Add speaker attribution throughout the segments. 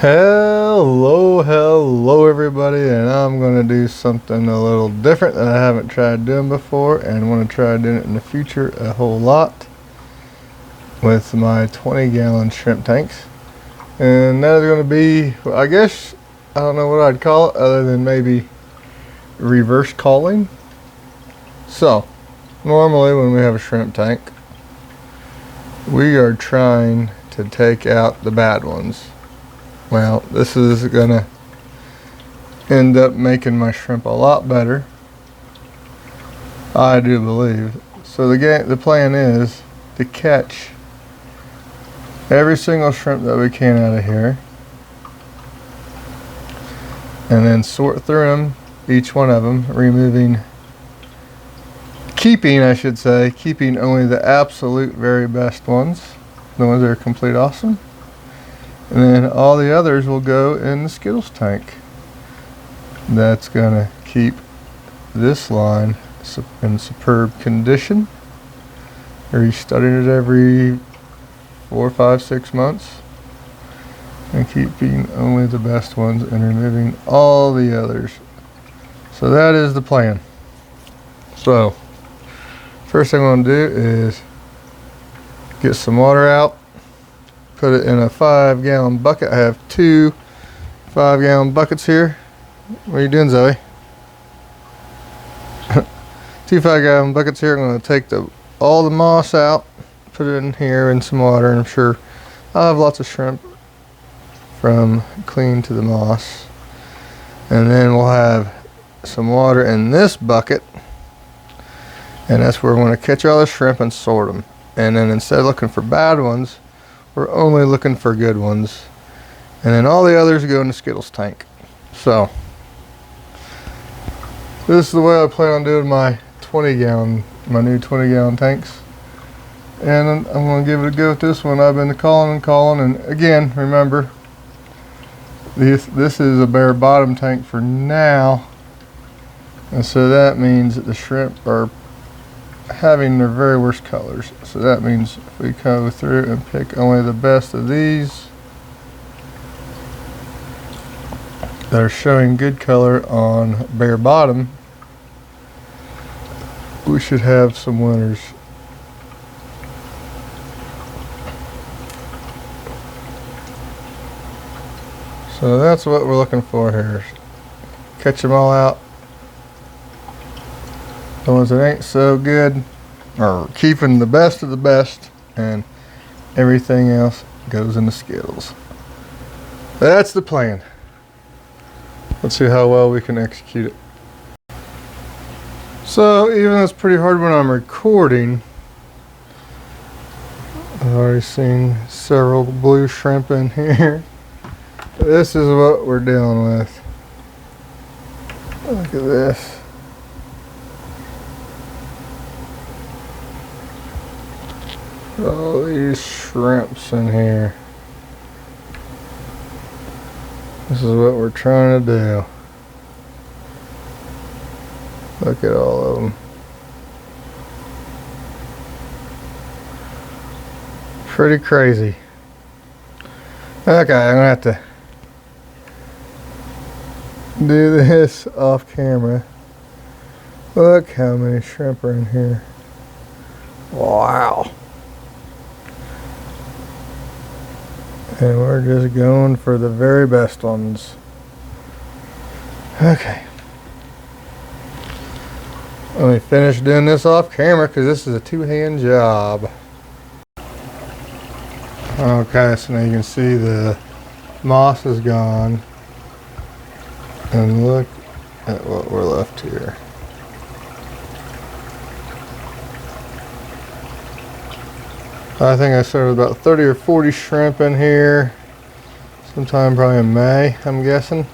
Speaker 1: Hello everybody, and I'm going to do something a little different that I haven't tried doing before and want to try doing it in the future a whole lot with my 20-gallon shrimp tanks. And that is going to be, well, I guess, I don't know what I'd call it other than maybe reverse culling. So, normally when we have a shrimp tank, we are trying to take out the bad ones. Well, this is gonna end up making my shrimp a lot better, I do believe. So the plan is to catch every single shrimp that we can out of here, and then sort through them, each one of them, keeping only the absolute very best ones, the ones that are complete awesome. And then all the others will go in the Skittles tank. That's gonna keep this line in superb condition. Restudying it every 4, 5, 6 months. And keeping only the best ones and removing all the others. So that is the plan. So, first thing I'm gonna do is get some water out. Put it in a 5-gallon bucket. I have 2 5-gallon buckets here. What are you doing, Zoe? 2 5-gallon buckets here. I'm going to take all the moss out, put it in here in some water, and I'm sure I'll have lots of shrimp from clean to the moss. And then we'll have some water in this bucket, and that's where we're going to catch all the shrimp and sort them. And then instead of looking for bad ones, we're only looking for good ones, and then all the others go in the Skittles tank. So this is the way I plan on doing my new 20-gallon tanks, and I'm going to give it a go with this one. I've been calling, and again, remember, this is a bare bottom tank for now, and so that means that the shrimp are having their very worst colors. So that means if we go through and pick only the best of these that are showing good color on bare bottom, we should have some winners. So that's what we're looking for here. Catch them all out. The ones that ain't so good are keeping the best of the best, and everything else goes in the Skittles. That's the plan. Let's see how well we can execute it. So even though it's pretty hard when I'm recording, I've already seen several blue shrimp in here. This is what we're dealing with. Look at this. All these shrimps in here. This is what we're trying to do. Look at all of them. Pretty crazy. Okay, I'm gonna have to do this off camera. Look how many shrimp are in here. Wow. And we're just going for the very best ones. Okay. Let me finish doing this off camera because this is a 2-hand job. Okay, so now you can see the moss is gone. And look at what we're left here. I think I started about 30 or 40 shrimp in here sometime probably in May, I'm guessing.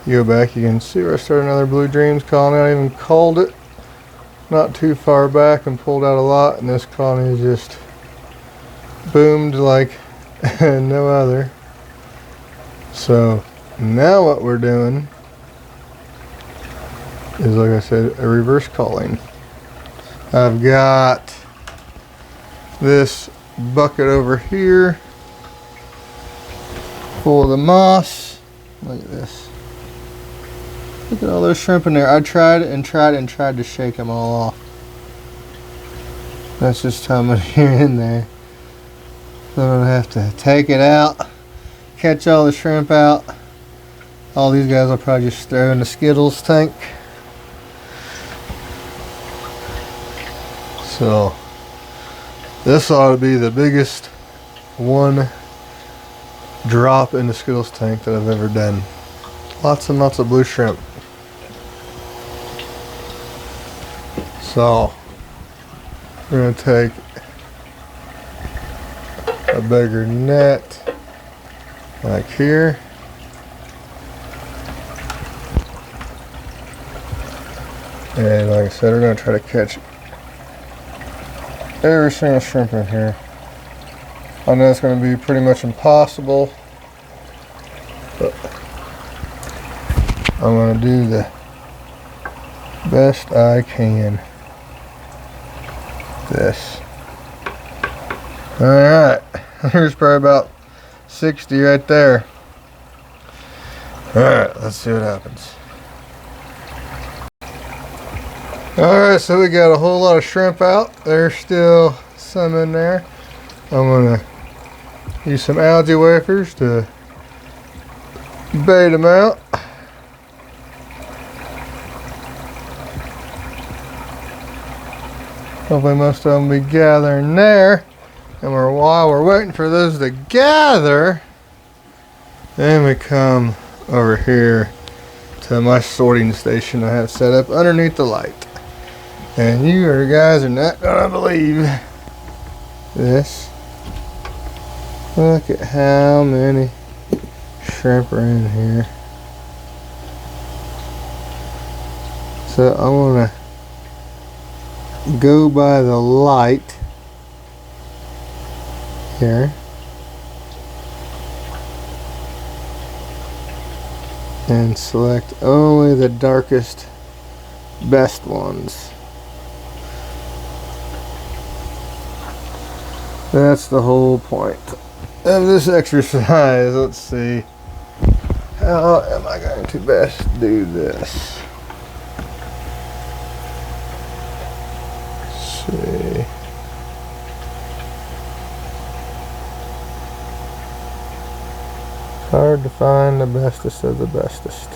Speaker 1: You go back, you can see where I started another Blue Dreams colony. I even culled it not too far back and pulled out a lot, and this colony just boomed like no other. So now what we're doing is, like I said, a reverse culling. I've got this bucket over here full of the moss. Look at this. Look at all those shrimp in there. I tried to shake them all off. That's just how much are in there. So I'm gonna have to take it out, catch all the shrimp out. All these guys I'll probably just throw in the Skittles tank. So this ought to be the biggest one drop in the Skittles tank that I've ever done. Lots and lots of blue shrimp. So we're gonna take a bigger net like here. And like I said, we're gonna try to catch every single shrimp in here. I know it's going to be pretty much impossible, but I'm going to do the best I can. This. Alright, there's probably about 60 right there. Alright, let's see what happens. Alright, so we got a whole lot of shrimp out. There's still some in there. I'm gonna use some algae wafers to bait them out. Hopefully most of them will be gathering there. And while we're waiting for those to gather, then we come over here to my sorting station I have set up underneath the light. And you guys are not gonna believe this. Look at how many shrimp are in here. So I wanna go by the light here and select only the darkest, best ones. That's the whole point of this exercise. Let's see. How am I going to best do this? Let's see. Hard to find the bestest of the bestest.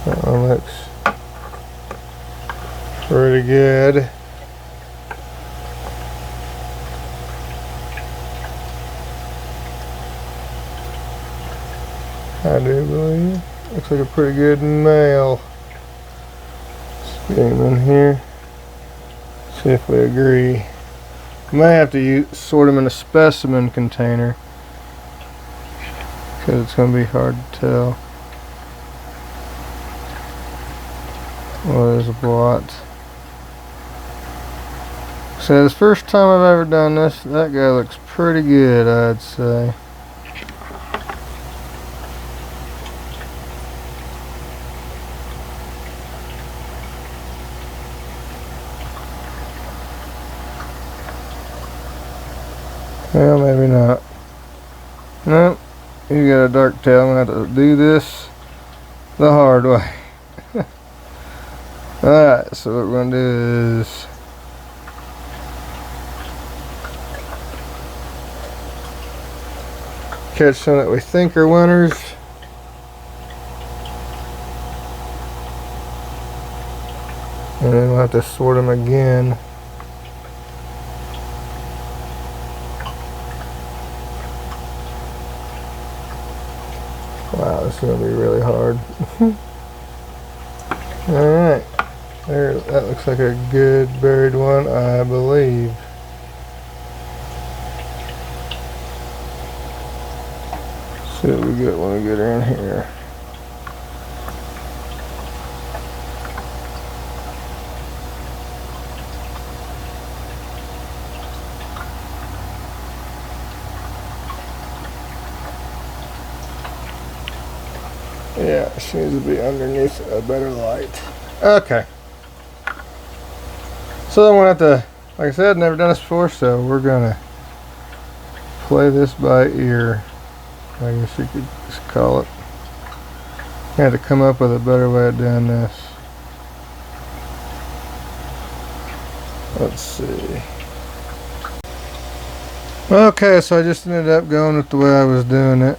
Speaker 1: That one looks pretty good. I do believe. Looks like a pretty good male. Let's get him in here. See if we agree. May have to sort them in a specimen container because it's going to be hard to tell what is what. So this first time I've ever done this, that guy looks pretty good, I'd say. Well, maybe not. Nope. You got a dark tail. I'm going to have to do this the hard way. Alright, so what we're going to do is catch some that we think are winners. And then we'll have to sort them again. Wow, this is going to be really hard. Alright, there, that looks like a good buried one, I believe. Let's see what we get when we get in here. Yeah, it seems to be underneath a better light. Okay. So then we'll have to, like I said, never done this before, so we're gonna play this by ear, I guess you could just call it. I had to come up with a better way of doing this. Let's see. Okay, so I just ended up going with the way I was doing it.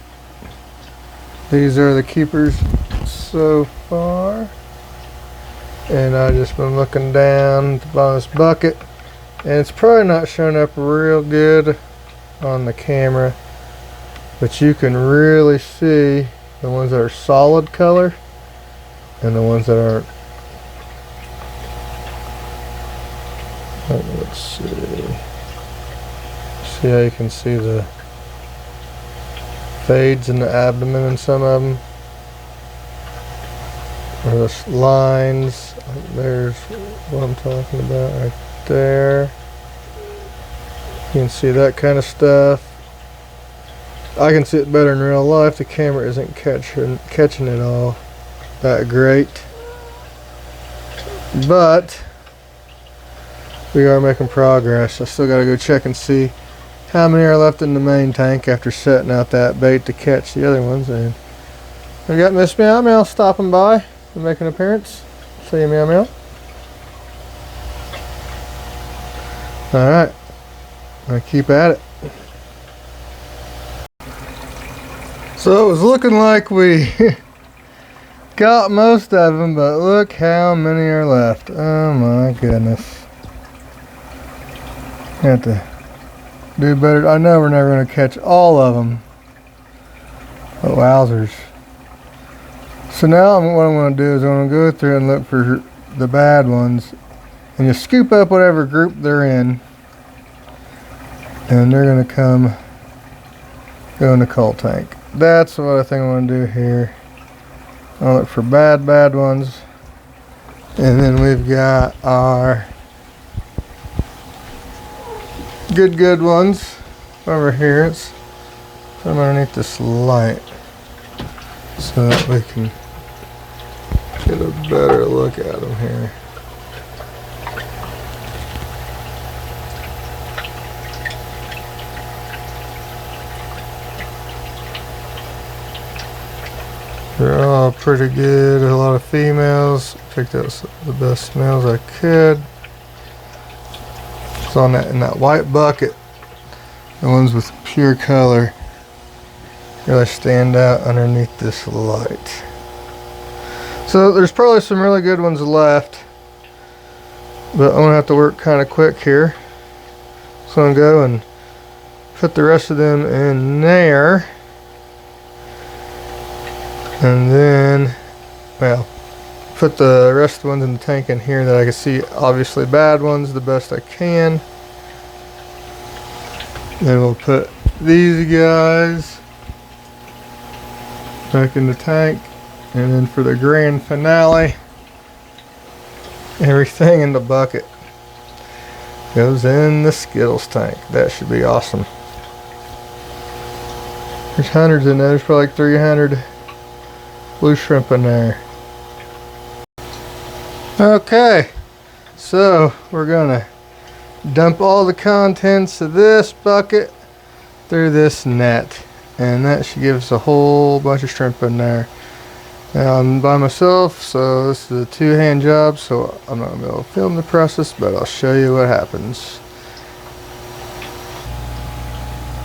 Speaker 1: These are the keepers so far. And I've just been looking down at the bottom of this bucket. And it's probably not showing up real good on the camera, but you can really see the ones that are solid color and the ones that aren't. Let's see. See how you can see the fades in the abdomen in some of them. Or the lines. There's what I'm talking about right there. You can see that kind of stuff. I can see it better in real life. The camera isn't catching it all that great. But we are making progress. I still gotta go check and see how many are left in the main tank after setting out that bait to catch the other ones. And I got Miss Meow Meow stopping by to make an appearance. See you, Meow Meow. Alright, I keep at it. So it was looking like we got most of them, but look how many are left. Oh my goodness. Have to do better. I know we're never going to catch all of them. But wowzers. So now what I'm going to do is I'm going to go through and look for the bad ones and just scoop up whatever group they're in, and they're going to go in the cull tank. That's what I think I'm going to do here. I'll look for bad ones, and then we've got our good ones over here. It's from underneath this light so that we can get a better look at them here. They're all pretty good. A lot of females. Picked out the best males I could. It's on that in that white bucket. The ones with pure color really stand out underneath this light. So there's probably some really good ones left, but I'm gonna have to work kind of quick here. So I'm gonna go and put the rest of them in there. And then, well, put the rest of the ones in the tank in here that I can see, obviously bad ones, the best I can. Then we'll put these guys back in the tank. And then for the grand finale, everything in the bucket goes in the Skittles tank. That should be awesome. There's hundreds in there. There's probably like 300 blue shrimp in there. Okay, so we're gonna dump all the contents of this bucket through this net, and that should give us a whole bunch of shrimp in there. Now I'm by myself, so this is a two-hand job, so I'm not gonna be able to film the process, but I'll show you what happens.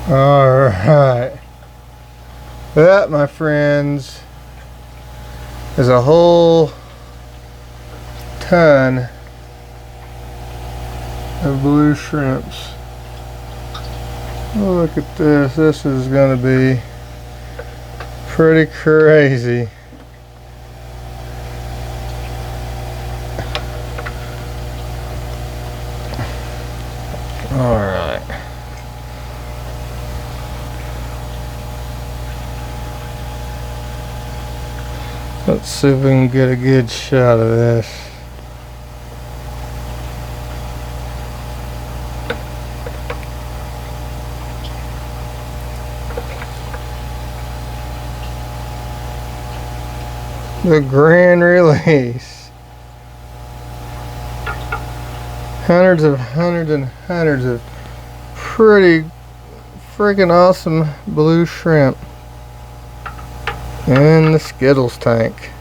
Speaker 1: Alright, that, my friends, is a whole ton of blue shrimps. Oh, look at this. This is going to be pretty crazy. All right. Let's see if we can get a good shot of this. The grand release. Hundreds and hundreds of pretty freaking awesome blue shrimp in the Skittles tank.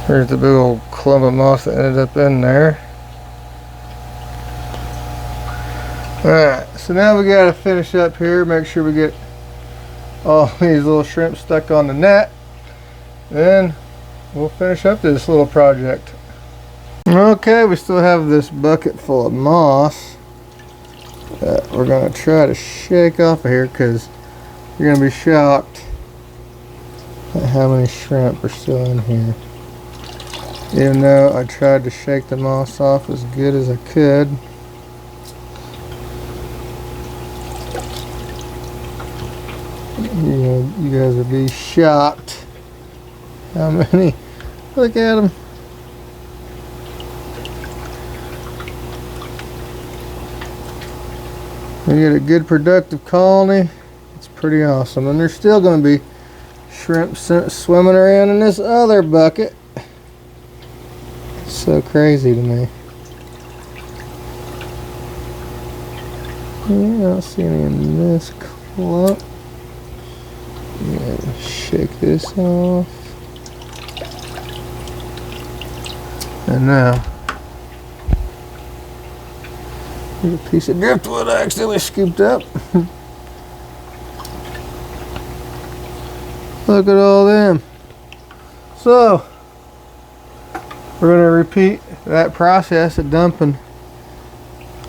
Speaker 1: Here's the big old clump of moss that ended up in there. Alright, so now we gotta finish up here, make sure we get all these little shrimp stuck on the net. Then we'll finish up this little project. Okay, we still have this bucket full of moss that we're gonna try to shake off of here, because you're gonna be shocked at how many shrimp are still in here. Even though I tried to shake the moss off as good as I could. You guys would be shocked how many. Look at them. We get a good productive colony. It's pretty awesome. And there's still going to be shrimp swimming around in this other bucket. It's so crazy to me. Yeah, I don't see any in this clump. Yeah, shake this off. And now, here's a piece of driftwood I accidentally scooped up. Look at all them. So, we're going to repeat that process of dumping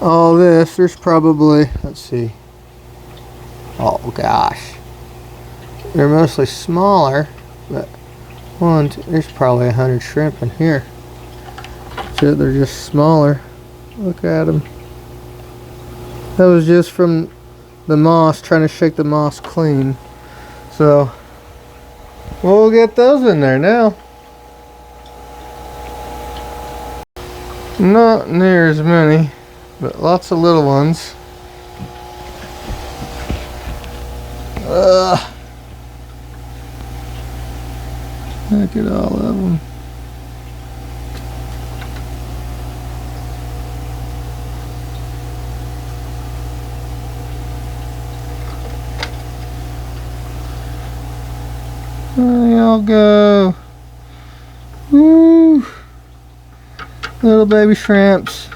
Speaker 1: all this. There's probably, let's see. Oh gosh. They're mostly smaller, but there's probably 100 shrimp in here. So they're just smaller. Look at them. That was just from the moss, trying to shake the moss clean. So we'll get those in there now. Not near as many, but lots of little ones. Look at all of them. There they all go. Woo! Little baby shrimps.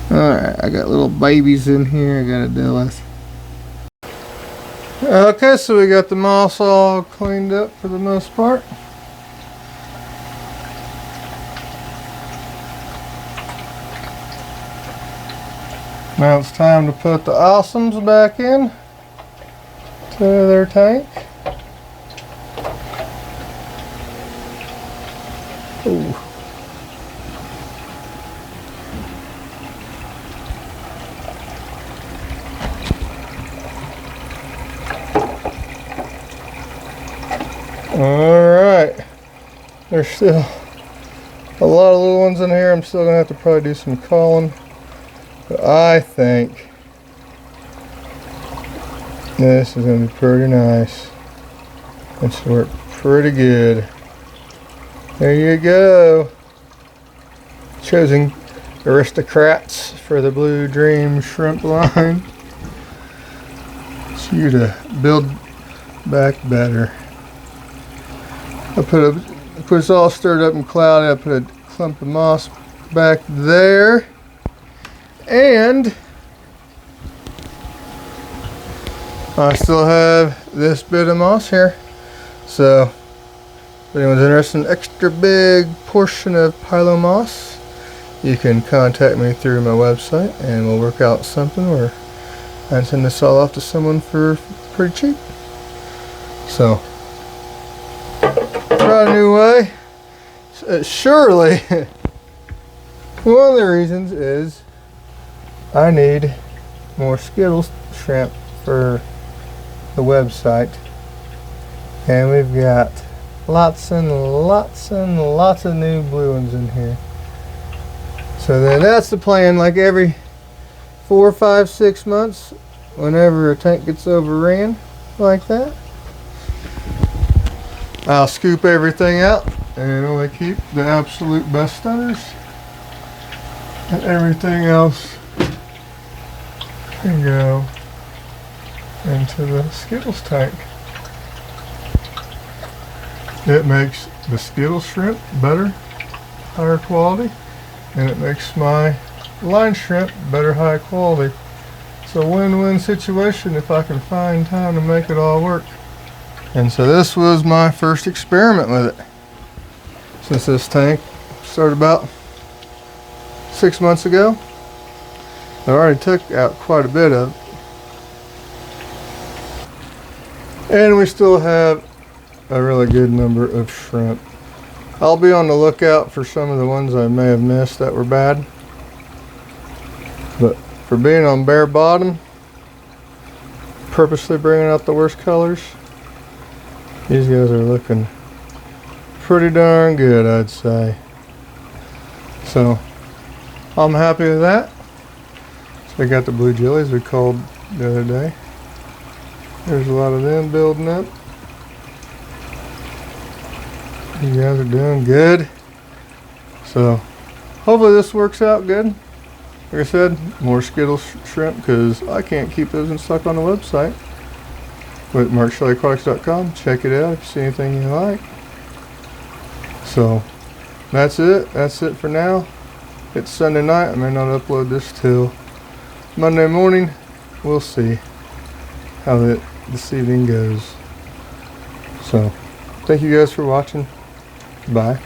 Speaker 1: Alright, I got little babies in here I gotta deal with. Okay, so we got the moss all cleaned up for the most part. Now it's time to put the awesomes back in to their tank. Ooh. Alright, there's still a lot of little ones in here. I'm still going to have to probably do some culling, but I think this is going to be pretty nice. It's worked pretty good. There you go. Choosing aristocrats for the Blue Dream shrimp line. It's you to build back better. I put it's all stirred up and cloudy. I put a clump of moss back there, and I still have this bit of moss here. So if anyone's interested in an extra big portion of pilo moss, you can contact me through my website and we'll work out something where I can send this all off to someone for pretty cheap. So try a new way. Surely one of the reasons is I need more Skittles shrimp for the website, and we've got lots and lots and lots of new blue ones in here. So then that's the plan, like every 4, 5, 6 months, whenever a tank gets overran like that, I'll scoop everything out and only keep the absolute best stunners. And everything else can go into the Skittles tank. It makes the Skittles shrimp better, higher quality, and it makes my line shrimp better, high quality. It's a win-win situation if I can find time to make it all work. And so this was my first experiment with it. Since this tank started about 6 months ago, I already took out quite a bit of it. And we still have a really good number of shrimp. I'll be on the lookout for some of the ones I may have missed that were bad. But for being on bare bottom, purposely bringing out the worst colors, these guys are looking pretty darn good, I'd say. So I'm happy with that. So I got the blue jellies we called the other day. There's a lot of them building up. You guys are doing good. So hopefully this works out good. Like I said, more Skittles shrimp because I can't keep those in stock on the website. But markshelleyproducts.com. Check it out if you see anything you like. So that's it. That's it for now. It's Sunday night. I may not upload this till Monday morning. We'll see how this evening goes. So thank you guys for watching. Bye.